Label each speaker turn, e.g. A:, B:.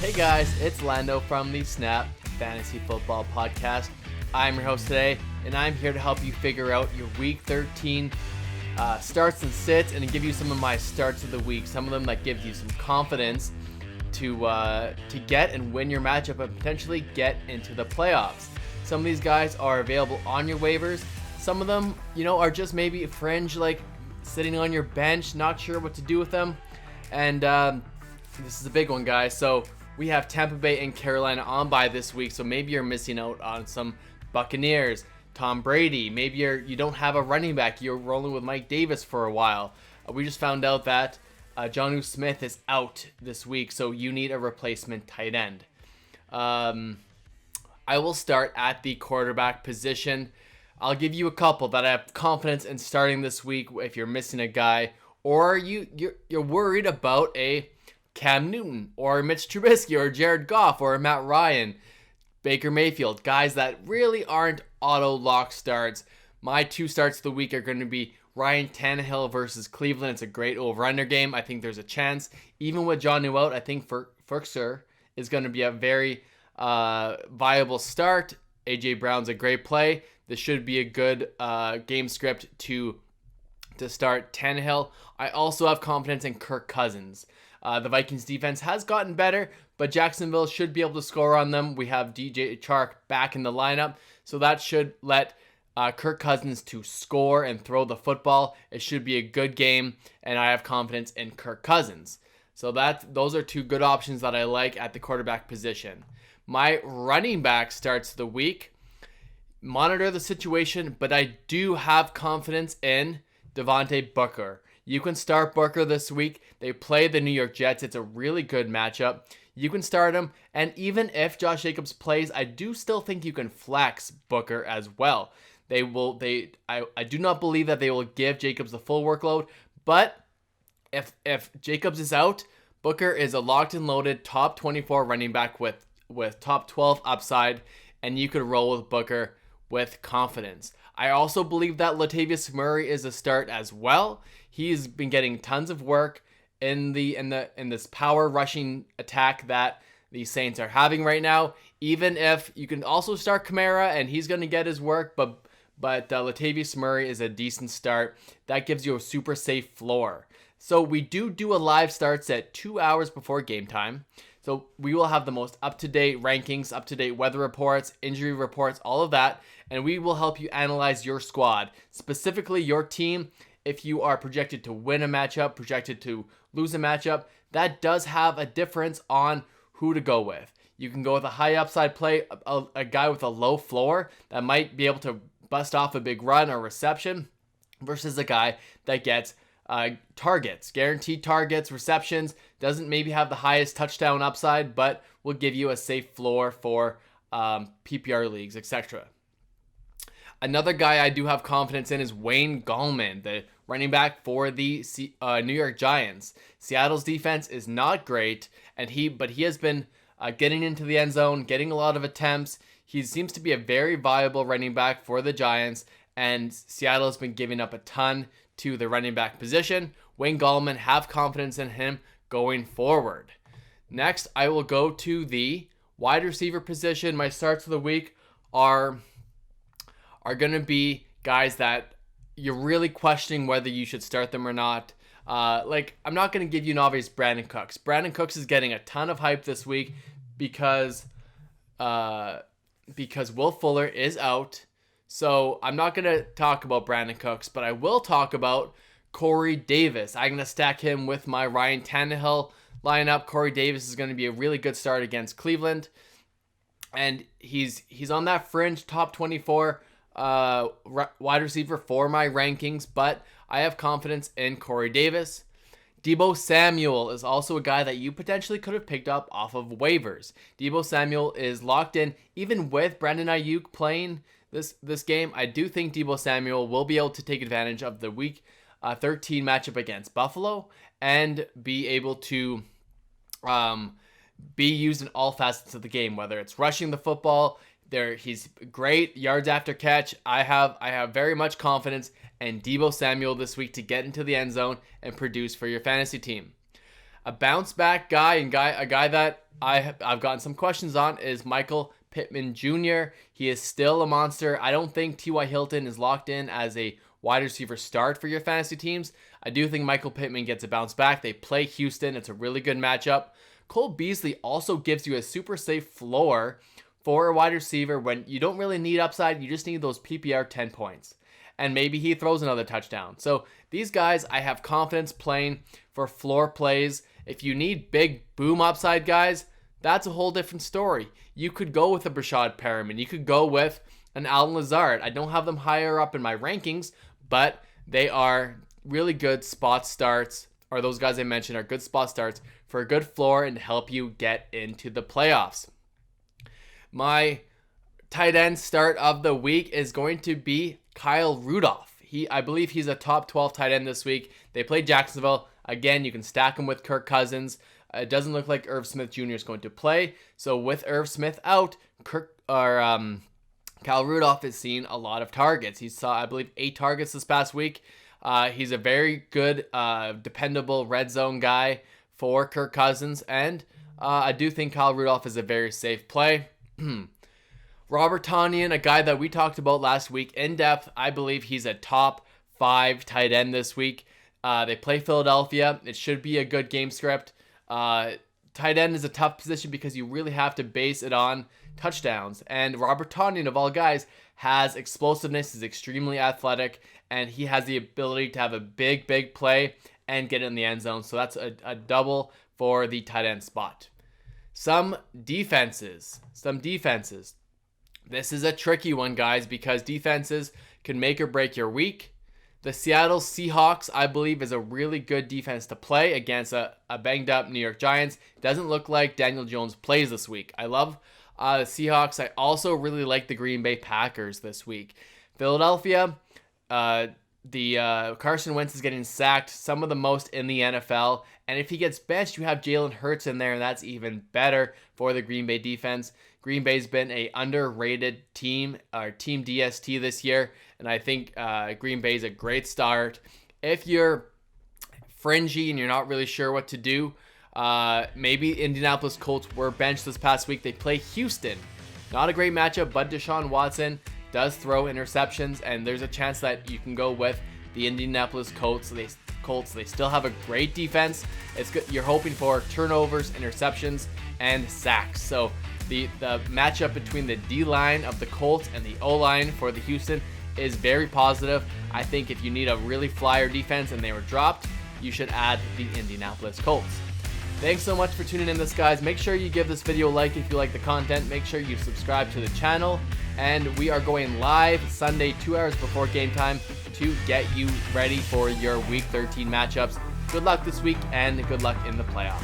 A: Hey guys, it's Lando from the Snap Fantasy Football Podcast. I'm your host today, and I'm here to help you figure out your Week 13 starts and sits, and to give you some of my starts of the week. Some of them that gives you some confidence to get and win your matchup and potentially get into the playoffs. Some of these guys are available on your waivers. Some of them, are just maybe a fringe, like sitting on your bench, not sure what to do with them. And this is a big one, guys. So we have Tampa Bay and Carolina on bye this week, so maybe you're missing out on some Buccaneers, Tom Brady. Maybe you don't have a running back. You're rolling with Mike Davis for a while. We just found out that Jonnu Smith is out this week, so you need a replacement tight end. I will start at the quarterback position. I'll give you a couple that I have confidence in starting this week if you're missing a guy, or you're worried about a Cam Newton or Mitch Trubisky or Jared Goff or Matt Ryan, Baker Mayfield, guys that really aren't auto lock starts. My two starts of the week are going to be Ryan Tannehill versus Cleveland. It's a great over-under game. I think there's a chance. Even with Jonnu out, I think Ferkser is going to be a very viable start. A.J. Brown's a great play. This should be a good game script to start Tannehill. I also have confidence in Kirk Cousins. The Vikings defense has gotten better, but Jacksonville should be able to score on them. We have DJ Chark back in the lineup, so that should let Kirk Cousins to score and throw the football. It should be a good game, and I have confidence in Kirk Cousins. So those are two good options that I like at the quarterback position. My running back starts the week. Monitor the situation, but I do have confidence in Devontae Booker. You can start Booker this week. They play the New York Jets. It's a really good matchup. You can start him, and even if Josh Jacobs plays, I do still think you can flex Booker as well. I do not believe that they will give Jacobs the full workload, but if Jacobs is out, Booker is a locked and loaded top 24 running back with top 12 upside, and you could roll with Booker with confidence. I also believe that Latavius Murray is a start as well. He's been getting tons of work in this power rushing attack that the Saints are having right now. Even if you can also start Kamara and he's going to get his work, but Latavius Murray is a decent start. That gives you a super safe floor. So we do a live starts at 2 hours before game time. So we will have the most up-to-date rankings, up-to-date weather reports, injury reports, all of that. And we will help you analyze your squad, specifically your team. If you are projected to win a matchup, projected to lose a matchup, that does have a difference on who to go with. You can go with a high upside play, a guy with a low floor that might be able to bust off a big run or reception, versus a guy that gets targets, guaranteed targets, receptions, doesn't maybe have the highest touchdown upside, but will give you a safe floor for PPR leagues, etc. Another guy I do have confidence in is Wayne Gallman, the running back for the New York Giants. Seattle's defense is not great, but he has been getting into the end zone, getting a lot of attempts. He seems to be a very viable running back for the Giants, and Seattle has been giving up a ton to the running back position. Wayne Gallman, have confidence in him going forward. Next, I will go to the wide receiver position. My starts of the week are going to be guys that you're really questioning whether you should start them or not. I'm not going to give you an obvious Brandon Cooks. Brandon Cooks is getting a ton of hype this week because Will Fuller is out. So I'm not going to talk about Brandon Cooks, but I will talk about Corey Davis. I'm going to stack him with my Ryan Tannehill lineup. Corey Davis is going to be a really good start against Cleveland. And he's on that fringe top 24 wide receiver for my rankings, but I have confidence in Corey Davis. Debo Samuel is also a guy that you potentially could have picked up off of waivers. Debo Samuel is locked in, even with Brandon Ayuk playing this game. I do think Debo Samuel will be able to take advantage of the week 13 matchup against Buffalo and be able to be used in all facets of the game, whether it's rushing the football. He's great yards after catch. I have very much confidence in Debo Samuel this week to get into the end zone and produce for your fantasy team. A bounce back guy and a guy that I've gotten some questions on is Michael Pittman Jr. He is still a monster. I don't think T.Y. Hilton is locked in as a wide receiver start for your fantasy teams. I do think Michael Pittman gets a bounce back. They play Houston. It's a really good matchup. Cole Beasley also gives you a super safe floor for a wide receiver when you don't really need upside. You just need those PPR 10 points. And maybe he throws another touchdown. So these guys, I have confidence playing for floor plays. If you need big boom upside guys, that's a whole different story. You could go with a Brashad Perriman. You could go with an Allen Lazard. I don't have them higher up in my rankings, but they are really good spot starts, or those guys I mentioned are good spot starts for a good floor and help you get into the playoffs. My tight end start of the week is going to be Kyle Rudolph. I believe he's a top 12 tight end this week. They play Jacksonville. Again, you can stack him with Kirk Cousins. It doesn't look like Irv Smith Jr. is going to play. So with Irv Smith out, Kyle Rudolph has seen a lot of targets. He saw, I believe, 8 targets this past week. He's a very good, dependable red zone guy for Kirk Cousins. And I do think Kyle Rudolph is a very safe play. Robert Tonyan, a guy that we talked about last week in depth. I believe he's a top 5 tight end this week. They play Philadelphia. It should be a good game script. Tight end is a tough position because you really have to base it on touchdowns. And Robert Tonyan, of all guys, has explosiveness, is extremely athletic, and he has the ability to have a big play and get in the end zone. So that's a double for the tight end spot. Some defenses. This is a tricky one, guys, because defenses can make or break your week. The Seattle Seahawks, I believe, is a really good defense to play against a banged up New York Giants. It doesn't look like Daniel Jones plays this week. I love the Seahawks. I also really like the Green Bay Packers this week. Philadelphia, Carson Wentz is getting sacked, some of the most in the NFL. And if he gets benched, you have Jalen Hurts in there, and that's even better for the Green Bay defense. Green Bay's been a underrated team, or Team DST this year, and I think Green Bay's a great start. If you're fringy and you're not really sure what to do, maybe Indianapolis Colts were benched this past week. They play Houston. Not a great matchup, but Deshaun Watson does throw interceptions, and there's a chance that you can go with the Indianapolis Colts. They still have a great defense. It's good. You're hoping for turnovers, interceptions, and sacks. So the matchup between the D-line of the Colts and the O-line for the Houston is very positive. I think if you need a really flyer defense and they were dropped, you should add the Indianapolis Colts. Thanks so much for tuning in, guys. Make sure you give this video a like if you like the content. Make sure you subscribe to the channel. And we are going live Sunday 2 hours before game time to get you ready for your Week 13 matchups. Good luck this week and good luck in the playoffs.